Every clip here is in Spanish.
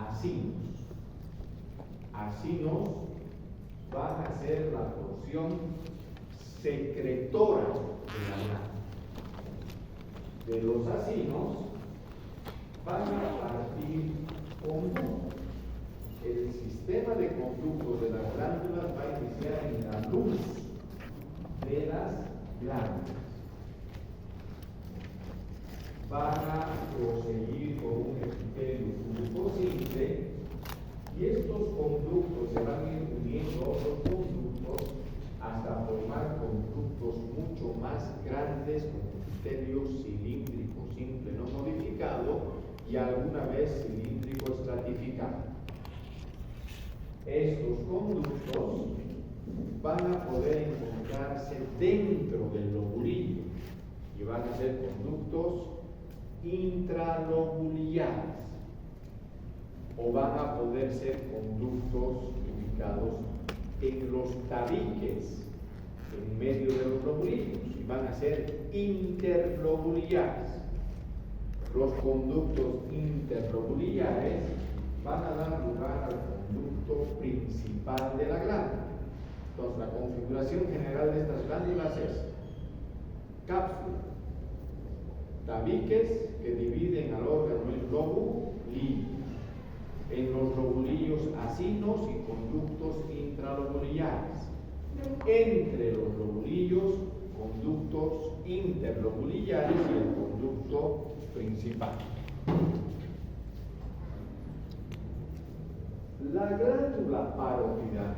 acinos. Acinos van a ser la porción secretora de la glándula. De los acinos van a partir conductos. El sistema de conductos de las glándulas va a iniciar en la luz de las glándulas. Van a proseguir por un epitelio público simple y estos conductos se van a ir uniendo a otros conductos hasta formar conductos mucho más grandes con epitelio cilíndrico simple no modificado y alguna vez cilíndrico estratificado. Estos conductos van a poder encontrarse dentro del lobulillo y van a ser conductos intralobuliares o van a poder ser conductos ubicados en los tabiques en medio de los lobulillos y van a ser interlobuliares. Los conductos interlobuliares van a dar lugar al conducto principal de la glándula. Entonces, la configuración general de estas glándulas es cápsula, tabiques que dividen al órgano en lobulillos, en los lobulillos acinos y conductos intralobuliares, entre los lobulillos, conductos interlobuliares y el conducto principal. La glándula parótida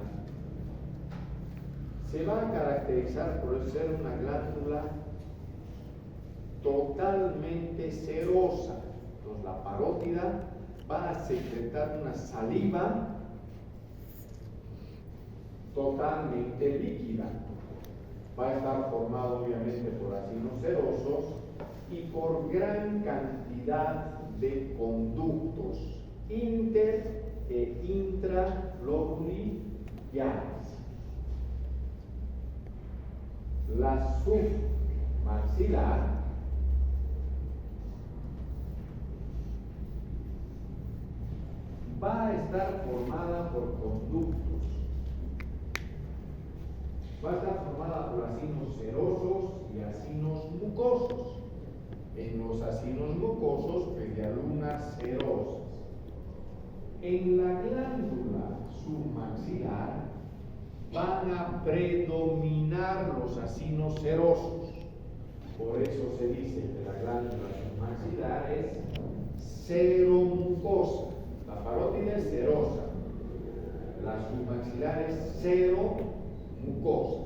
se va a caracterizar por ser una glándula totalmente serosa. Entonces, la parótida va a secretar una saliva totalmente líquida. Va a estar formado obviamente por acinos serosos y por gran cantidad de conductos inter e intralobuliares. La submaxilar va a estar formada por conductos. Va a estar formada por acinos serosos y acinos mucosos. En los acinos mucosos, medialunas serosas. En la glándula submaxilar van a predominar los acinos serosos. Por eso se dice que la glándula submaxilar es seromucosa. La parótida es serosa, la submaxilar es seromucosa.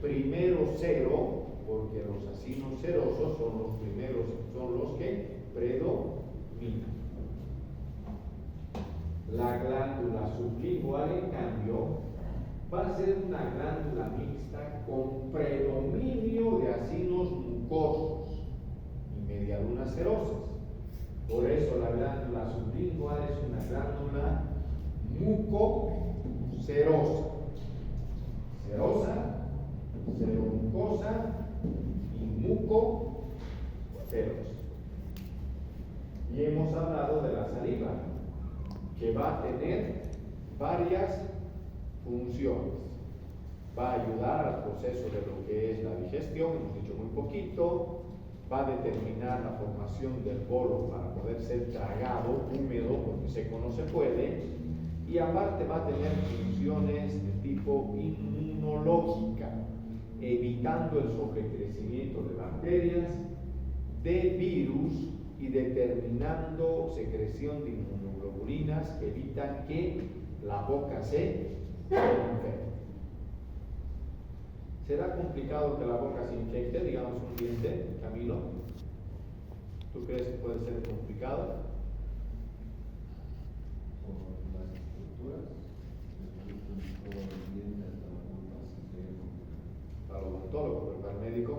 Primero cero, porque los acinos serosos son los primeros, son los que predominan. La glándula sublingual, en cambio, va a ser una glándula mixta con predominio de acinos mucosos y medialunas serosas. Por eso la glándula sublingual es una glándula mucocerosa. Serosa, seromucosa y mucocerosa. Y hemos hablado de la saliva, que va a tener varias funciones. Va a ayudar al proceso de lo que es la digestión, hemos dicho muy poquito. Va a determinar la formación del bolo para poder ser tragado, húmedo, porque seco no se puede. Y aparte va a tener funciones de tipo inmunológica, evitando el sobrecrecimiento de bacterias, de virus y determinando secreción de inmunoglobulinas que evitan que la boca se enferme. ¿Será complicado que la boca se infecte, digamos un diente, Camilo? ¿Tú crees que puede ser complicado? Por las estructuras, todo el diente hasta la pulpa se cree complicado. Para el odontólogo, pero para el médico.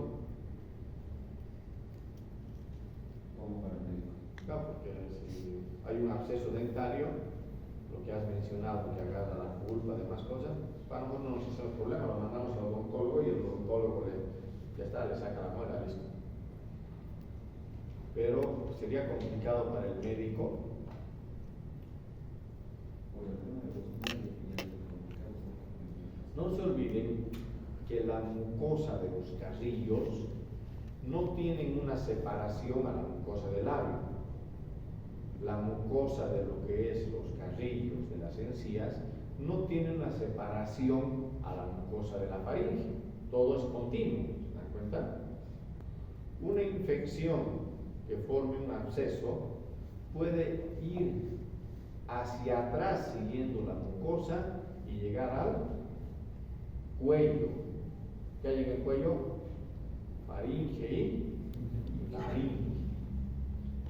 Como para el médico. Claro, porque si hay un absceso dentario, lo que has mencionado, que agarra la pulpa, demás cosas, para nosotros no nos hace el problema, lo mandamos al odontólogo y el odontólogo ya está, le saca la muela, listo. Pero sería complicado para el médico que la mucosa de los carrillos no tienen una separación a la mucosa del labio. La mucosa de lo que es los carrillos de las encías no tiene una separación a la mucosa de la faringe. Todo es continuo, ¿se dan cuenta? Una infección que forme un absceso puede ir hacia atrás siguiendo la mucosa y llegar al cuello. ¿Qué hay en el cuello? Faringe y laringe.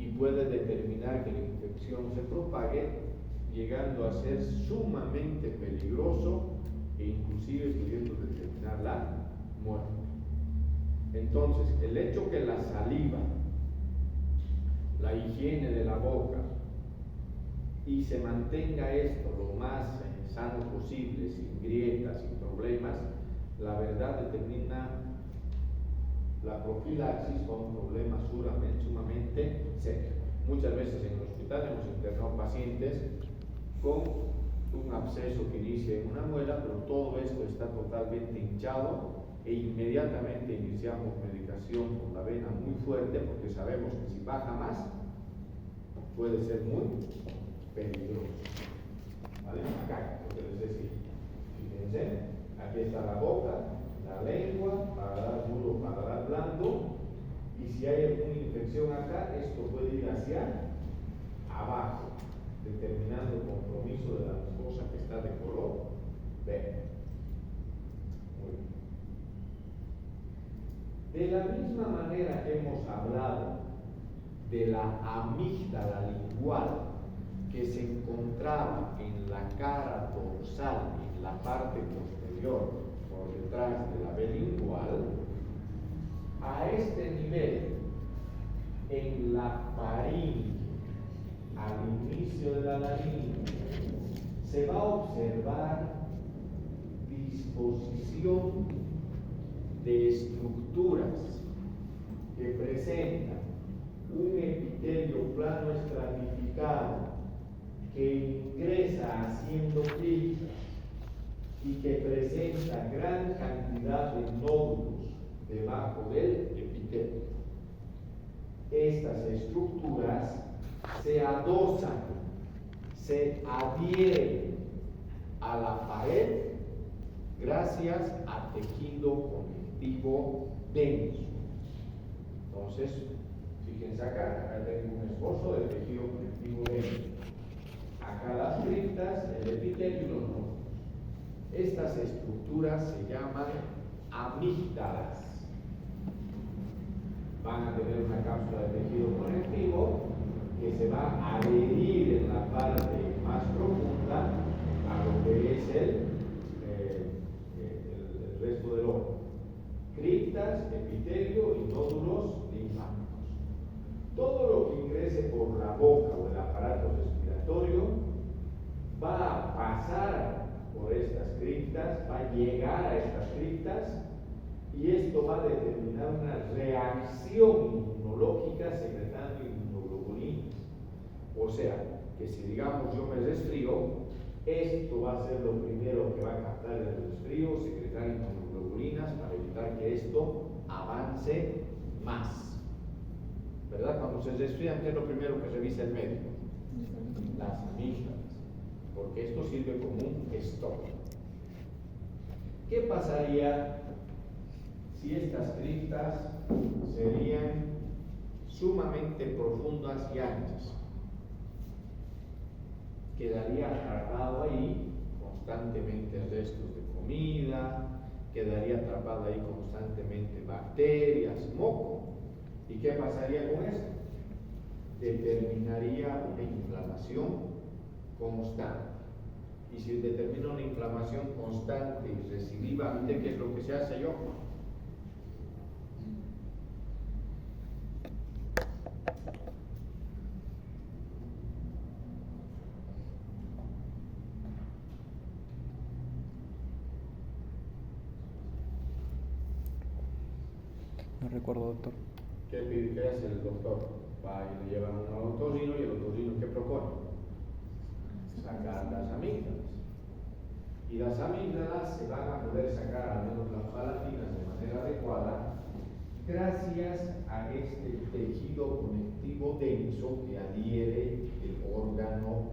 Y puede determinar que la infección se propague, llegando a ser sumamente peligroso e inclusive pudiendo determinar la muerte. Entonces, el hecho que la saliva, la higiene de la boca, y se mantenga esto lo más sano posible, sin grietas, sin problemas, la verdad determina la profilaxis con un problema sumamente serio. Muchas veces en el hospital hemos internado pacientes con un absceso que inicia en una muela, pero todo esto está totalmente hinchado e inmediatamente iniciamos medicación con la vena muy fuerte porque sabemos que si baja más puede ser muy peligroso. ¿Vale? Acá, lo que les decía. Fíjense, aquí está la boca, la lengua, paladar duro, paladar blando, y si hay alguna infección acá, esto puede ir hacia abajo, determinando el compromiso de la mucosa que está de color verde. Muy bien. De la misma manera que hemos hablado de la amígdala lingual que se encontraba en la cara dorsal, en la parte posterior, por detrás de la B lingual, a este nivel, en la faringe, al inicio de la laringe, se va a observar disposición de estructuras que presentan un epitelio plano estratificado que ingresa haciendo criptas y que presenta gran cantidad de nódulos debajo del epitelio. Estas estructuras se adosan, se adhieren a la pared gracias a tejido conectivo denso. Entonces, fíjense acá tengo un esbozo de tejido conectivo denso. Acá las criptas, el epitelio y los nódulos. Estas estructuras se llaman amígdalas. Van a tener una cápsula de tejido conectivo que se va a adherir en la parte más profunda a lo que es el resto del órgano. Criptas, epitelio y nódulos linfáticos. Todo lo que ingrese por la boca o el aparato respiratorio va a pasar por estas criptas, va a llegar a estas criptas y esto va a determinar una reacción inmunológica secretando inmunoglobulinas. O sea, que si digamos yo me resfrío, esto va a ser lo primero que va a captar el resfrío, secretar inmunoglobulinas para evitar que esto avance más. ¿Verdad? Cuando se resfrían, ¿qué es lo primero que revisa el médico? Las amígdalas, porque esto sirve como un stop. ¿Qué pasaría si estas criptas serían sumamente profundas y anchas? Quedaría atrapado ahí constantemente restos de comida, quedaría atrapado ahí constantemente bacterias, moco. ¿Y qué pasaría con esto? Determinaría una inflamación constante. Y si determina una inflamación constante y recidivante, ¿qué es lo que se hace yo? No recuerdo, doctor. ¿Qué hace el doctor? Va y le llevan a un otorrino y el otorrino ¿qué propone? Sacar las amígdalas. Y las amígdalas se van a poder sacar, al menos las palatinas, de manera adecuada, gracias a este tejido conectivo denso que adhiere el órgano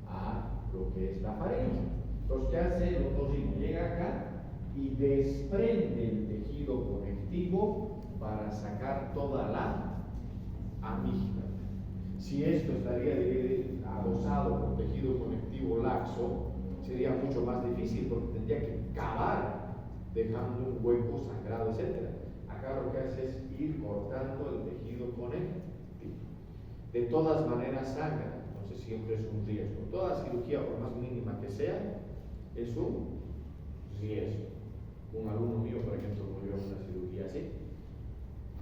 a lo que es la faringe. Entonces, ¿qué hace el otorrino? Llega acá y desprende el tejido conectivo para sacar toda la amígdala. Si esto estaría adosado por tejido conectivo laxo, sería mucho más difícil porque tendría que cavar dejando un hueco sangrado, etc. Acá lo que hace es ir cortando el tejido conectivo. De todas maneras sangra, entonces siempre es un riesgo. Toda cirugía, por más mínima que sea, es un riesgo. Un alumno mío, por ejemplo, murió en una cirugía así,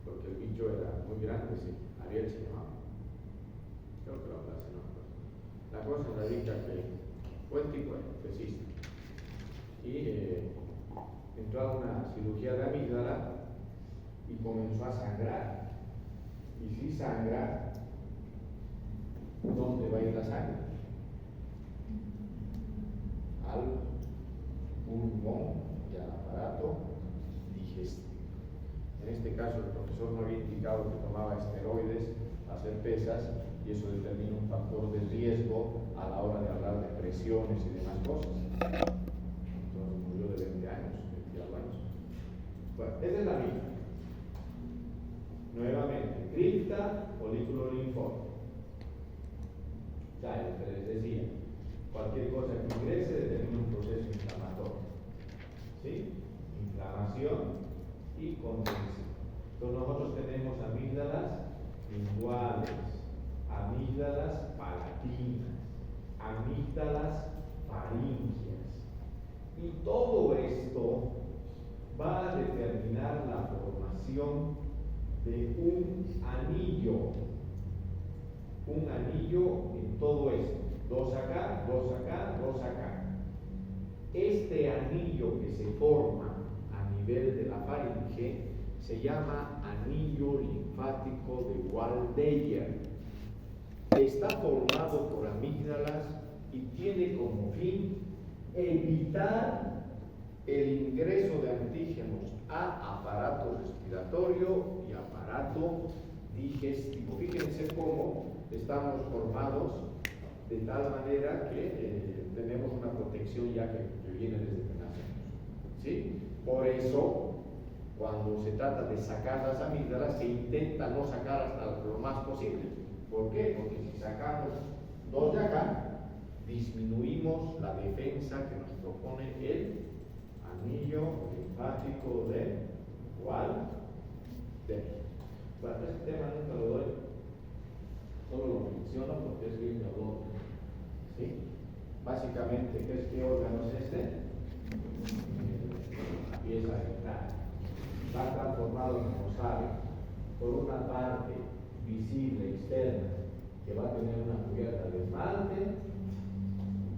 porque el bicho era muy grande, sí. Ariel se llamaba. Creo que lo hablaste, no. La cosa radica que fue el tipo anestesista y entró a una cirugía de amígdala y comenzó a sangrar. Y si sangra, ¿dónde va a ir la sangre? Al pulmón y al aparato digestivo. En este caso, el profesor no había indicado que tomaba esteroides, hacer pesas, y eso determina un factor de riesgo a la hora de hablar de presiones y demás cosas. Entonces murió de 20 años, 22 años. Bueno, esa es la misma. Nuevamente, cripta, folículo linfótico. Ya, lo que les decía, cualquier cosa que ingrese determina un proceso inflamatorio. ¿Sí? Inflamación y contención. Entonces nosotros tenemos amígdalas linguales, amígdalas palatinas, amígdalas faringias. Y todo esto va a determinar la formación de un anillo en todo esto. Dos acá, dos acá, dos acá. Este anillo que se forma a nivel de la faringe se llama anillo linfático de Waldeyer. Está formado por amígdalas y tiene como fin evitar el ingreso de antígenos a aparato respiratorio y aparato digestivo. Fíjense cómo estamos formados de tal manera que tenemos una protección ya que viene desde que nacemos. ¿Sí? Por eso, cuando se trata de sacar las amígdalas, se intenta no sacar hasta lo más posible. ¿Por qué? Porque si sacamos dos de acá, disminuimos la defensa que nos propone el anillo linfático de Waldeyer. Bueno, este tema nunca lo doy, solo lo menciono porque es bien cabrón. ¿Sí? Básicamente, ¿qué órgano es este? La pieza dental. Va a estar formado, como saben, por una parte visible externa que va a tener una cubierta de esmalte,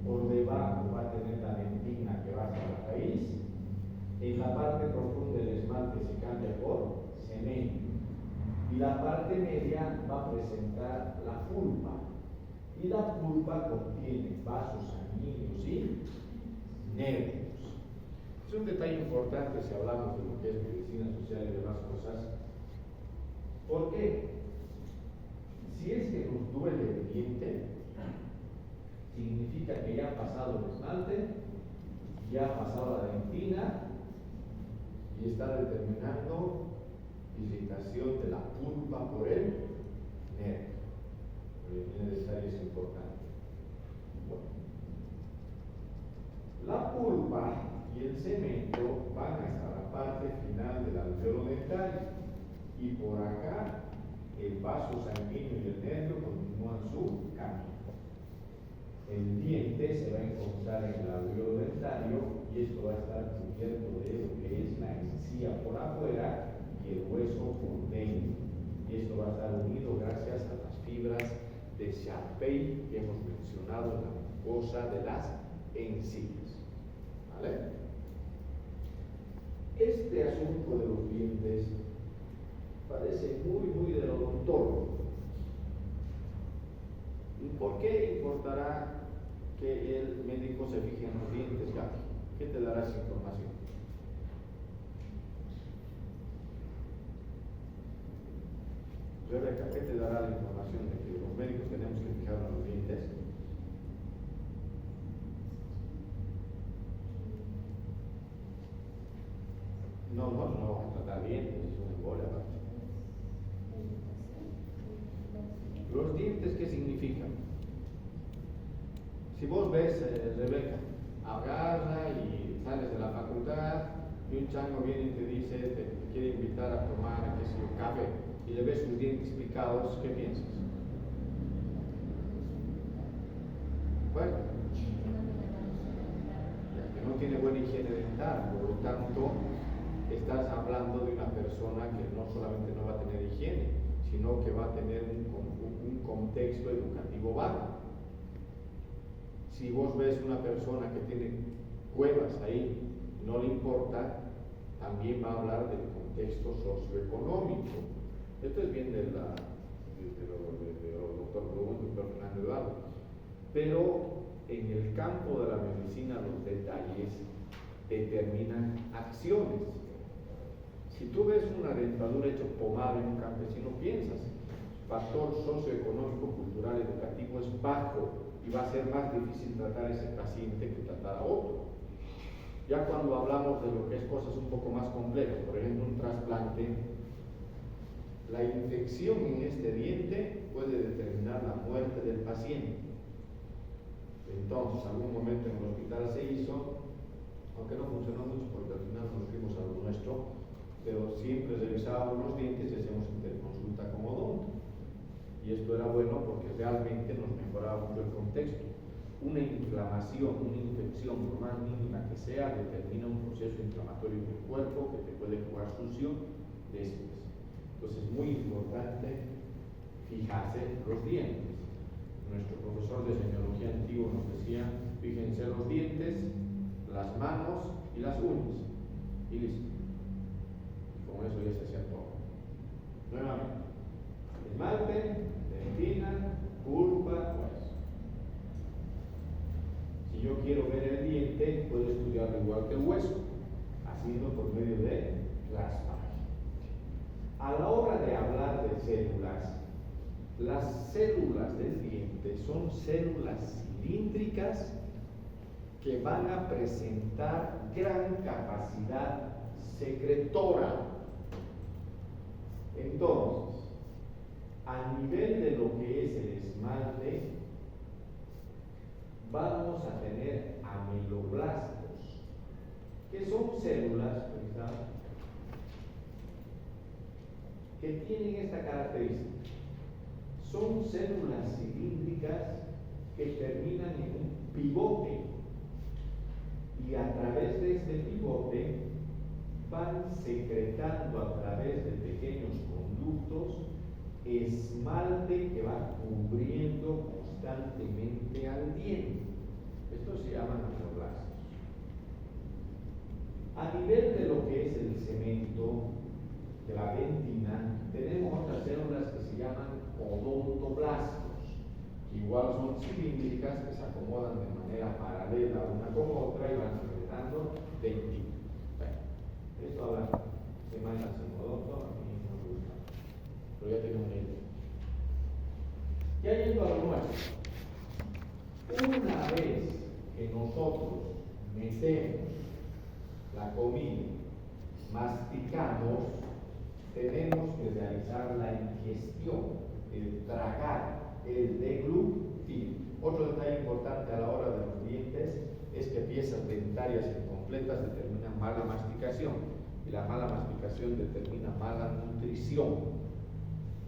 por debajo va a tener la dentina que va hasta la raíz, en la parte profunda del esmalte se cambia por cemento y la parte media va a presentar la pulpa, y la pulpa contiene vasos sanguíneos y nervios. Es un detalle importante si hablamos de lo que es medicina social y demás cosas. ¿Por qué? Si es que nos duele el diente, significa que ya ha pasado el esmalte, ya ha pasado la dentina y está determinando irritación de la pulpa por el nervio. Tiene detalles importantes. Bueno. La pulpa y el cemento van hasta la parte final del alveolo dental y por acá el vaso sanguíneo y el nervio continúan su camino. El diente se va a encontrar en el alveolo dentario y esto va a estar cubierto de lo que es la encía por afuera y el hueso por dentro. Y esto va a estar unido gracias a las fibras de Charpey que hemos mencionado en la mucosa de las encías. ¿Vale? Este asunto de los dientes parece muy del odontólogo. ¿Y por qué importará que el médico se fije en los dientes, Gaby? ¿Qué te dará esa información? Rebeca, ¿qué te dará la información de que los médicos tenemos que fijarnos los dientes? No vamos a tratar dientes, es una embolia. ¿Los dientes qué significan? Si vos ves, Rebeca, agarra y sales de la facultad y un chango viene y te dice, te quiere invitar a tomar, qué sé yo, café, y le ves sus dientes picados, ¿qué piensas? Bueno, ya que no tiene buena higiene dental, por lo tanto, estás hablando de una persona que no solamente no va a tener higiene, sino que va a tener un contexto educativo bajo. Si vos ves una persona que tiene cuevas ahí, no le importa, también va a hablar del contexto socioeconómico. Esto es bien de doctor Bruno, doctor Fernando Eduardo. Pero en el campo de la medicina los detalles determinan acciones. Si tú ves una dentadura hecha pomada en un campesino, piensas, factor socioeconómico, cultural, educativo es bajo y va a ser más difícil tratar a ese paciente que tratar a otro. Ya cuando hablamos de lo que es cosas un poco más complejas, por ejemplo un trasplante, la infección en este diente puede determinar la muerte del paciente. Entonces, algún momento en el hospital se hizo, aunque no funcionó mucho porque al final nos fuimos a lo nuestro, pero siempre revisábamos los dientes y hacíamos interconsulta con odonto. Y esto era bueno porque realmente nos mejoraba mucho el contexto. Una inflamación, una infección, por más mínima que sea, determina un proceso inflamatorio en el cuerpo que te puede jugar sucio después. Entonces es muy importante fijarse los dientes. Nuestro profesor de semiología antiguo nos decía, fíjense los dientes, las manos y las uñas. Y listo. Y con eso ya se hacía todo. Nuevamente, esmalte, dentina, pulpa, hueso. Si yo quiero ver el diente, puedo estudiarlo igual que el hueso, haciendo por medio de raspaje. A la hora de hablar de células, las células del diente son células cilíndricas que van a presentar gran capacidad secretora. Entonces, a nivel de lo que es el esmalte, vamos a tener ameloblastos, que son células que tienen esta característica. Son células cilíndricas que terminan en un pivote y a través de este pivote van secretando a través de pequeños conductos esmalte que va cubriendo constantemente al diente. Estos se llaman ameloblastos. A nivel de lo que es el cemento, de la dentina, tenemos otras células que se llaman odontoblastos, que igual son cilíndricas, que se acomodan de manera paralela una con otra y van secretando dentina. Bueno, esto habla de manera sin odonto, a mí no me gusta, pero ya tengo una idea. Ya yendo a lo nuestro, una vez que nosotros metemos la comida, masticamos, tenemos que realizar la ingestión, el tragar, el deglutir. Otro detalle importante a la hora de los dientes es que piezas dentarias incompletas determinan mala masticación y la mala masticación determina mala nutrición.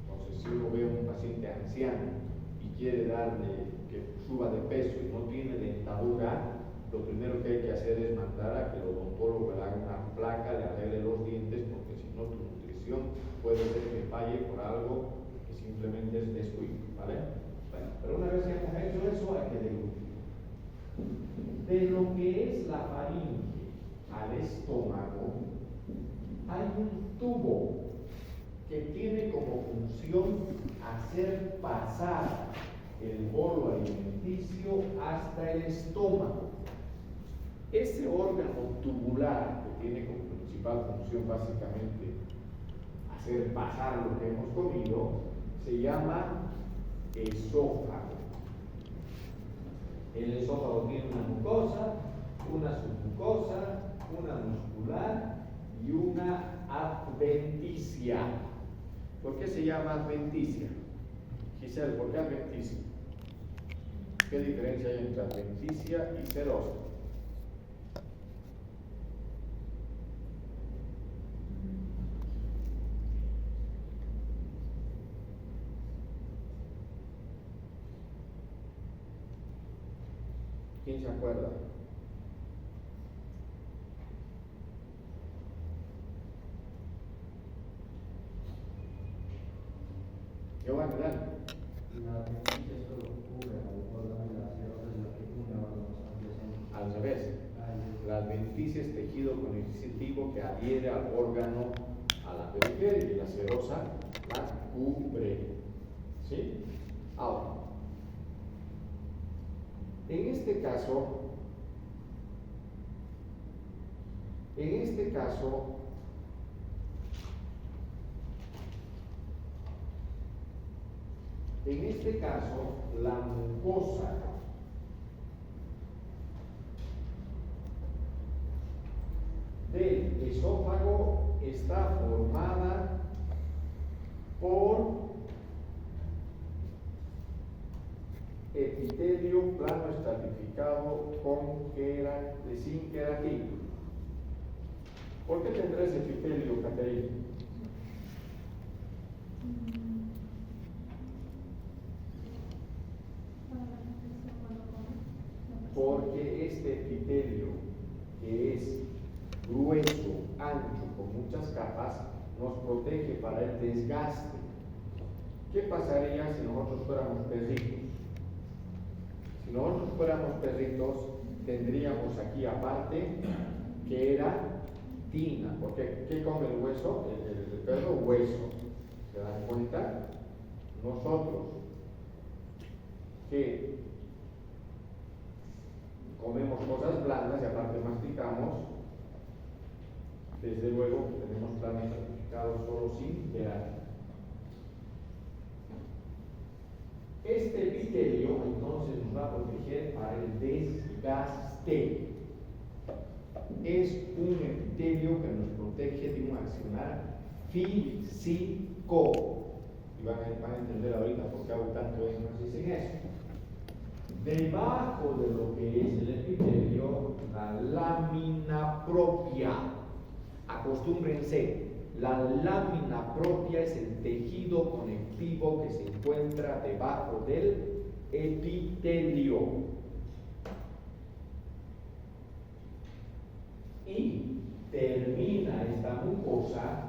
Entonces, si uno ve a un paciente anciano y quiere darle que suba de peso y no tiene dentadura, lo primero que hay que hacer es mandar a que el odontólogo le haga una placa, le arregle los dientes, porque si no tu nutrición puede ser que falle por algo que simplemente es descuido, ¿vale? Bueno, pero una vez que hemos hecho eso hay que deglutir. De lo que es la faringe al estómago, hay un tubo que tiene como función hacer pasar el bolo alimenticio hasta el estómago. Ese órgano tubular que tiene como principal función básicamente hacer pasar lo que hemos comido se llama esófago. El esófago tiene una mucosa, una submucosa, una muscular y una adventicia. ¿Por qué se llama adventicia? Giselle, ¿por qué adventicia? ¿Qué diferencia hay entre adventicia y serosa? ¿Quién se acuerda? Giovanni, dale. La adventicia solo cubre al órgano y la serosa es la que une órganos adyacentes. Al revés. La adventicia es tejido conectivo que adhiere al órgano a la periferia y la serosa la cubre. ¿Sí? Ahora, en este caso, la mucosa del esófago está formada por epitelio plano estratificado sin queratina. ¿Por qué tendrá ese epitelio, Caterina? Porque este epitelio, que es grueso, ancho, con muchas capas, nos protege para el desgaste. ¿Qué pasaría si nosotros fuéramos perritos? Si nosotros fuéramos perritos, tendríamos aquí aparte que era tina, porque ¿qué come el hueso? El perro, hueso. ¿Se dan cuenta? Nosotros que comemos cosas blandas y aparte masticamos, desde luego que tenemos planos certificados solo sin queratina. Este epitelio entonces nos va a proteger para el desgaste. Es un epitelio que nos protege de un accionar físico. Y van a entender ahorita por qué hago tanto énfasis en eso. Debajo de lo que es el epitelio, la lámina propia. Acostúmbrense, la lámina propia es el tejido conectivo que se encuentra debajo del epitelio. Y termina esta mucosa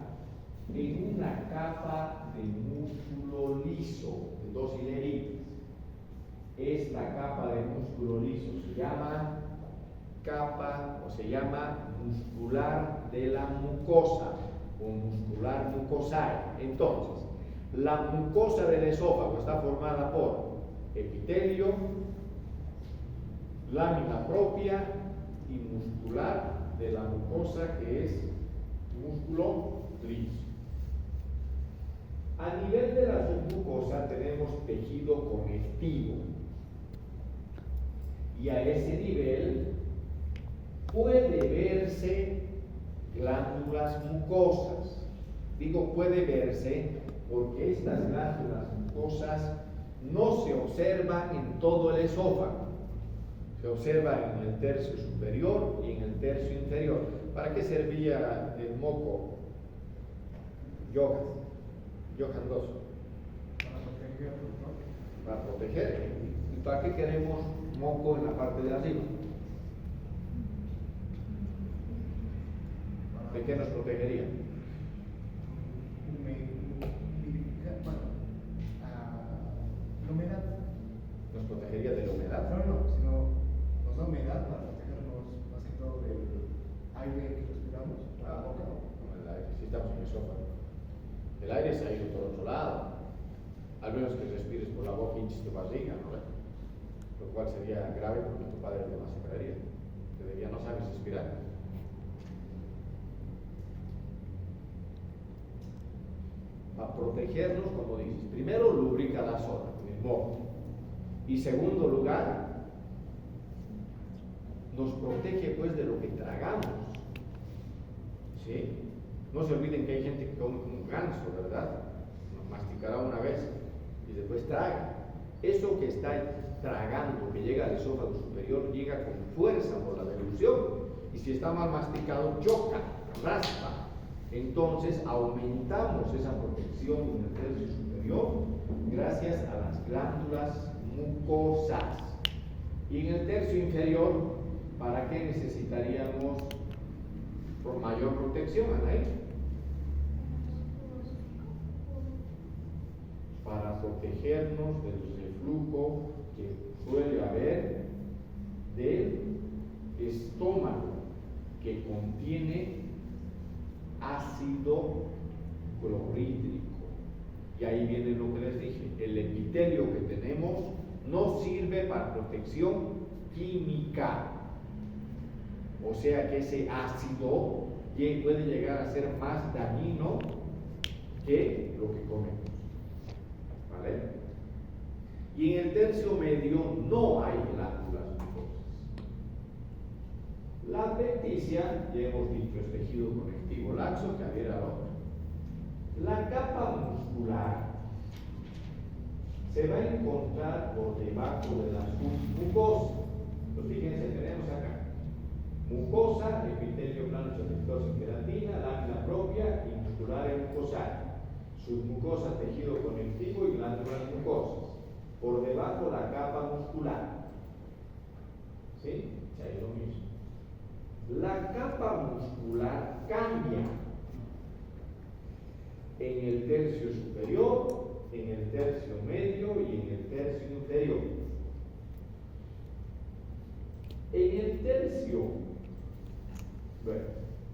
en una capa de músculo liso, de 2 hileritas. Esta capa de músculo liso se llama muscular de la mucosa o muscular mucosae. Entonces, la mucosa del esófago está formada por epitelio, lámina propia y muscular de la mucosa, que es músculo liso. A nivel de la submucosa tenemos tejido conectivo, y a ese nivel puede verse glándulas mucosas. Digo puede verse porque estas glándulas mucosas no se observan en todo el esófago, se observan en el tercio superior y en el tercio inferior. ¿Para qué servía el moco, Johan 2? Para proteger. ¿Y para qué queremos moco en la parte de arriba? ¿De qué nos protegería? La humedad. ¿Nos protegería de la humedad? No, sino nos da humedad para protegernos más que todo del aire que respiramos por la boca. No, el aire, sí estamos en el esófago. El aire se ha ido por otro lado. Al menos que respires por la boca y hinches tu barriga, ¿no? Lo cual sería grave porque tu padre te masacraría. porque ya no sabes respirar. Para protegernos, como dices, primero lubrica la zona, mismo. Y segundo lugar, nos protege pues de lo que tragamos. ¿Sí? No se olviden que hay gente que come como un ganso, ¿verdad? Masticará una vez y después traga. Eso que está tragando, que llega al esófago superior, llega con fuerza por la deglución, y si está mal masticado, choca, raspa. Entonces aumentamos esa protección en el tercio superior gracias a las glándulas mucosas. Y en el tercio inferior, ¿para qué necesitaríamos por mayor protección, Anaí? Para protegernos del reflujo que suele haber del estómago, que contiene ácido clorhídrico. Y ahí viene lo que les dije, el epitelio que tenemos no sirve para protección química. O sea que ese ácido puede llegar a ser más dañino que lo que comemos. ¿Vale? Y en el tercio medio no hay glándulas mucosas. La adventicia, ya hemos dicho, es tejido conectivo laxo que adhiere al otro. La capa muscular se va a encontrar por debajo de la submucosa. Pues fíjense, tenemos acá mucosa, epitelio plano protector sin queratina, lámina propia y muscular y mucosal. Submucosa, tejido conectivo y glándulas mucosas. Por debajo la capa muscular. ¿Sí? Ahí lo mismo. La capa muscular cambia en el tercio superior, en el tercio medio y en el tercio inferior. En el tercio, bueno,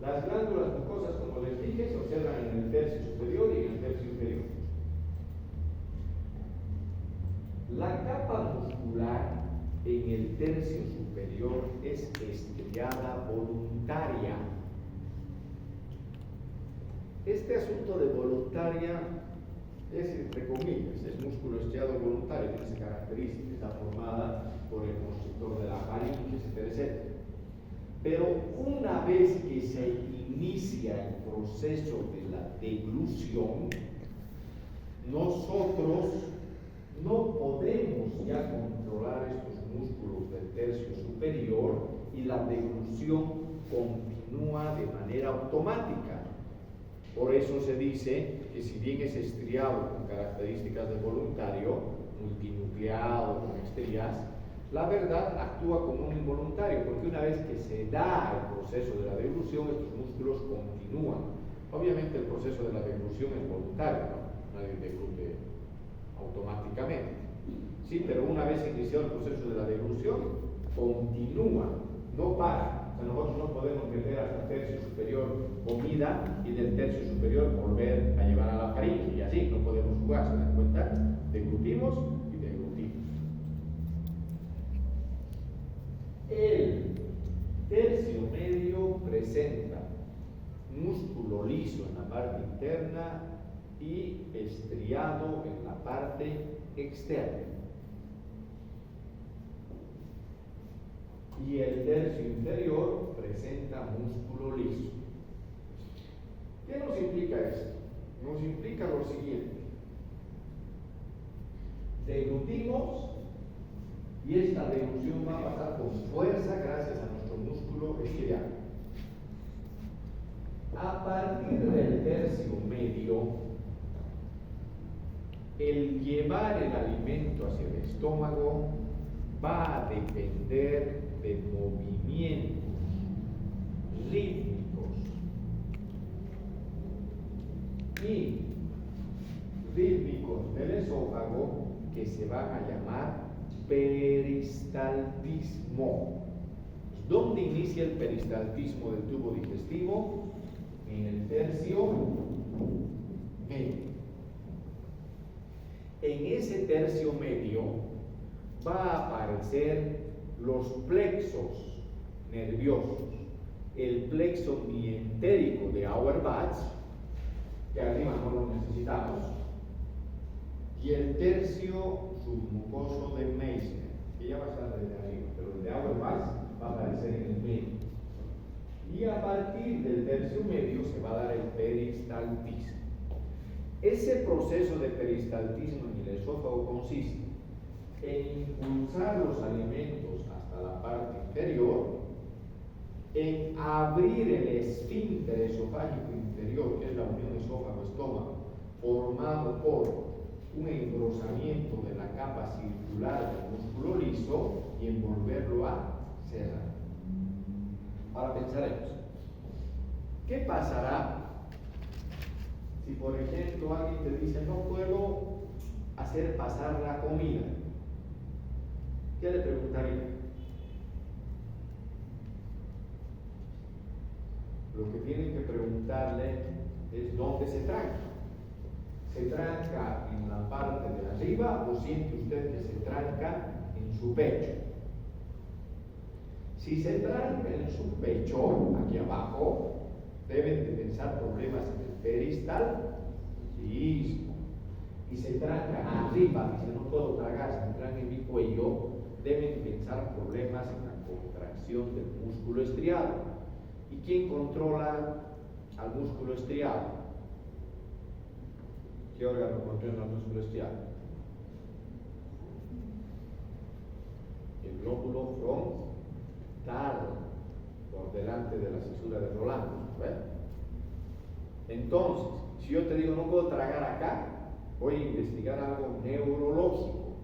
las glándulas mucosas, como les dije, se observan en el tercio superior y en el tercio inferior. La capa muscular en el tercio superior es estriada voluntaria. Este asunto de voluntaria es, entre comillas, es músculo estriado voluntario, tiene esa característica, está formada por el constrictor de la faringe, etcétera, etcétera. Pero una vez que se inicia el proceso de la deglución, nosotros no podemos ya controlar estos músculos del tercio superior y la deglución continúa de manera automática. Por eso se dice que si bien es estriado con características de voluntario, multinucleado, con estrías, la verdad actúa como un involuntario, porque una vez que se da el proceso de la deglución, estos músculos continúan. Obviamente el proceso de la deglución es voluntario, ¿no? Nadie deglute automáticamente. Sí, pero una vez iniciado el proceso de la deglución, continúa, no para. O sea, nosotros no podemos meter hasta el tercio superior comida y del tercio superior volver a llevar a la faringe y así, no podemos jugar, ¿se dan cuenta? Deglutimos y deglutimos. El tercio medio presenta músculo liso en la parte interna y estriado en la parte externa. Y el tercio inferior presenta músculo liso. ¿Qué nos implica esto? Nos implica lo siguiente. Deglutimos y esta deglución va a pasar con fuerza gracias a nuestro músculo estriado. A partir del tercio medio, el llevar el alimento hacia el estómago va a depender de movimientos rítmicos y rítmicos del esófago que se van a llamar peristaltismo. ¿Dónde inicia el peristaltismo del tubo digestivo? En el tercio medio. En ese tercio medio va a aparecer los plexos nerviosos, el plexo mientérico de Auerbach, que arriba no lo necesitamos, y el tercio submucoso de Meissner, que ya va a estar desde arriba, pero el de Auerbach va a aparecer en el medio. Y a partir del tercio medio se va a dar el peristaltismo. Ese proceso de peristaltismo en el esófago consiste en impulsar los alimentos hasta la parte inferior, en abrir el esfínter esofágico inferior, que es la unión esófago-estómago, formado por un engrosamiento de la capa circular del músculo liso y envolverlo a cerrar. Ahora pensaremos, ¿qué pasará si por ejemplo alguien te dice no puedo hacer pasar la comida? ¿Qué le preguntaría? Lo que tienen que preguntarle es dónde se tranca. ¿Se tranca en la parte de arriba o siente usted que se tranca en su pecho? Si se tranca en su pecho, aquí abajo, deben de pensar problemas en el peristaltismo. Y se tranca arriba, dice no puedo tragar, se me tranca en mi cuello, deben pensar problemas en la contracción del músculo estriado. ¿Y quién controla al músculo estriado? ¿Qué órgano controla el músculo estriado? El glóbulo frontal, por delante de la cisura de Roland. Entonces, si yo te digo no puedo tragar acá, voy a investigar algo neurológico.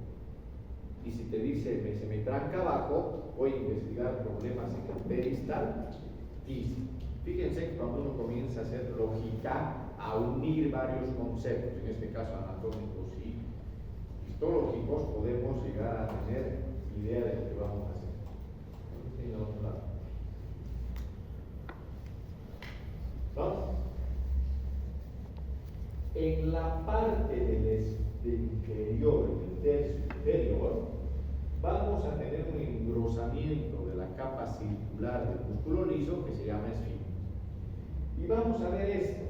Y si te dice se me tranca abajo, voy a investigar problemas en el peristaltismo. Fíjense que cuando uno comienza a hacer lógica, a unir varios conceptos, en este caso anatómicos y histológicos, podemos llegar a tener idea de lo que vamos a hacer. Entonces, en la parte del inferior, del tercio inferior, vamos a tener un engrosamiento de la capa circular del músculo liso que se llama esfínter. Y vamos a ver esto,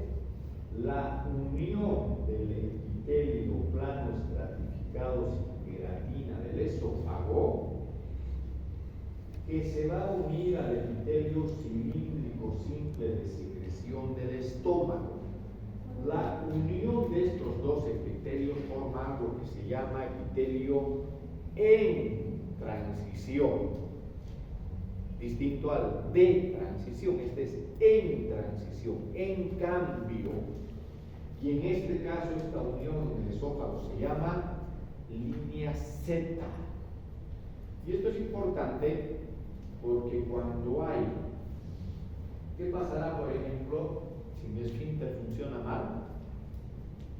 la unión del epitelio plano estratificado sin queratina del esófago, que se va a unir al epitelio cilíndrico simple de secreción del estómago. La unión de estos dos epitelios forma algo que se llama epitelio en transición, distinto al de transición. Este es en transición, en cambio. Y en este caso esta unión en el esófago se llama línea Z. Y esto es importante porque cuando hay, ¿qué pasará por ejemplo si mi esfínter funciona mal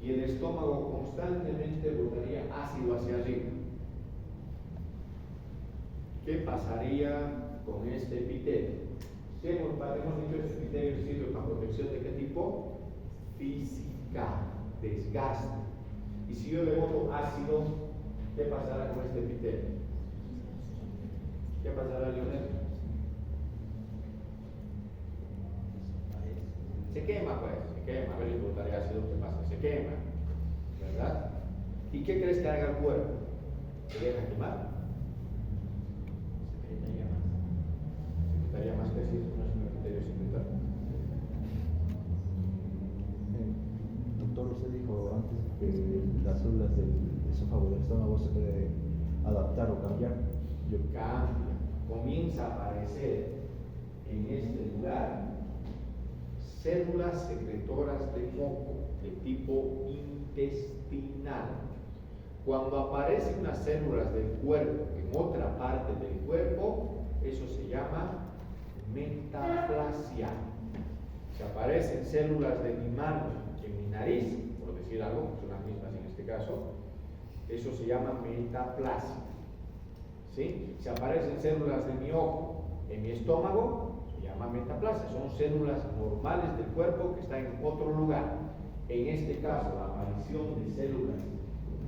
y el estómago constantemente botaría ácido hacia arriba? ¿Qué pasaría con este epitelio? Hemos dicho que este epitelio sirve para protección de qué tipo? Física, desgaste. Y si yo le boto ácido, ¿qué pasará con este epitelio? ¿Qué pasará, Leonel? Se quema, pues, se quema. A ver, si botaré ácido, ¿qué pasa? Se quema, ¿verdad? ¿Y qué crees que haga el cuerpo? ¿Se deja quemar? Secretaría más que decir, no es un criterio secretario. Doctor, usted dijo antes que las células del esófago del estómago se puede adaptar o cambiar. Cambia, comienza a aparecer en este lugar células secretoras de moco de tipo intestinal. Cuando aparecen unas células del cuerpo en otra parte del cuerpo, eso se llama metaplasia. Si aparecen células de mi mano en mi nariz, por decir algo, son las mismas en este caso, eso se llama metaplasia. ¿Sí? Si aparecen células de mi ojo en mi estómago, se llama metaplasia. Son células normales del cuerpo que están en otro lugar. En este caso, la aparición de células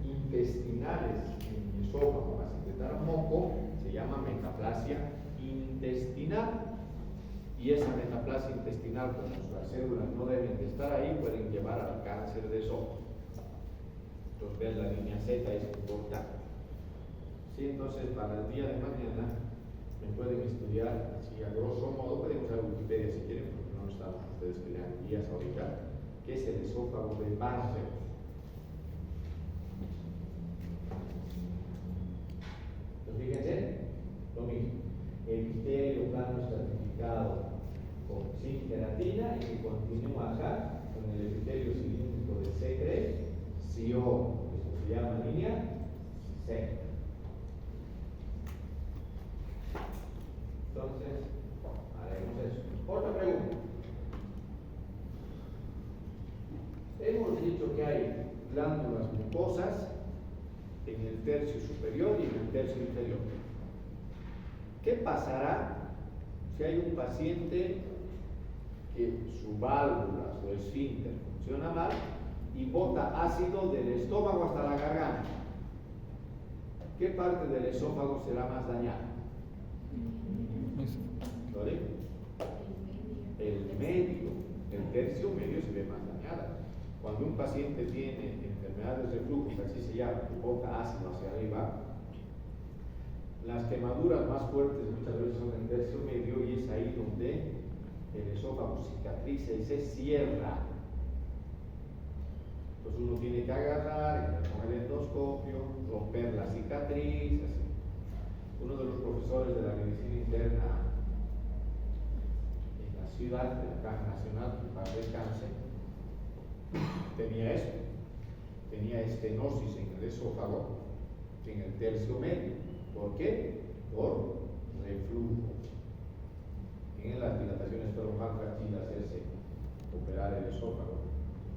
intestinales en mi esófago para secretar moco se llama metaplasia intestinal. Y esa metaplasia intestinal, como las células no deben de estar ahí, pueden llevar al cáncer de esófago. Entonces, ver la línea Z es importante. Sí, entonces, para el día de mañana me pueden estudiar, así a grosso modo, pueden usar Wikipedia si quieren, porque no están ustedes que lean guías ahorita, que es el esófago de Barrett. Entonces, fíjense, lo mismo. Epitelio plano estratificado sin queratina y que continúa acá con el epitelio cilíndrico de C3, CO, eso se llama línea C. Entonces, haremos eso. Otra pregunta. Hemos dicho que hay glándulas mucosas en el tercio superior y en el tercio inferior. ¿Qué pasará si hay un paciente que su válvula, su esfínter funciona mal y bota ácido del estómago hasta la garganta? ¿Qué parte del esófago será más dañada? ¿Sorry? El medio, el tercio medio se ve más dañada. Cuando un paciente tiene enfermedades de reflujo, que así se llama, que bota ácido hacia arriba, las quemaduras más fuertes muchas veces son en el tercio medio y es ahí donde el esófago cicatriza y se cierra. Entonces uno tiene que agarrar, con el endoscopio, romper la cicatriz, así. Uno de los profesores de la medicina interna en la ciudad de la Caja Nacional, que para el cáncer, tenía eso, tenía estenosis en el esófago, en el tercio medio. ¿Por qué? Por reflujo. En las dilataciones estomacogastriales hacerse operar el esófago,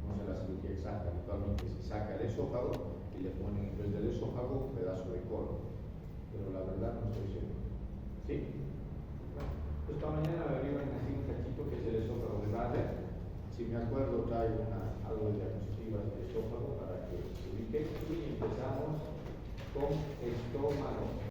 no sé la cirugía exacta, actualmente se saca el esófago y le ponen en vez del esófago un pedazo de colon, pero la verdad no estoy seguro. ¿Sí? Bueno, pues para mañana me averiguan así un cachito que es el esófago de Barrett. Si me acuerdo traigo algo de diapositivas de esófago para que se ubique y empezamos con estómago.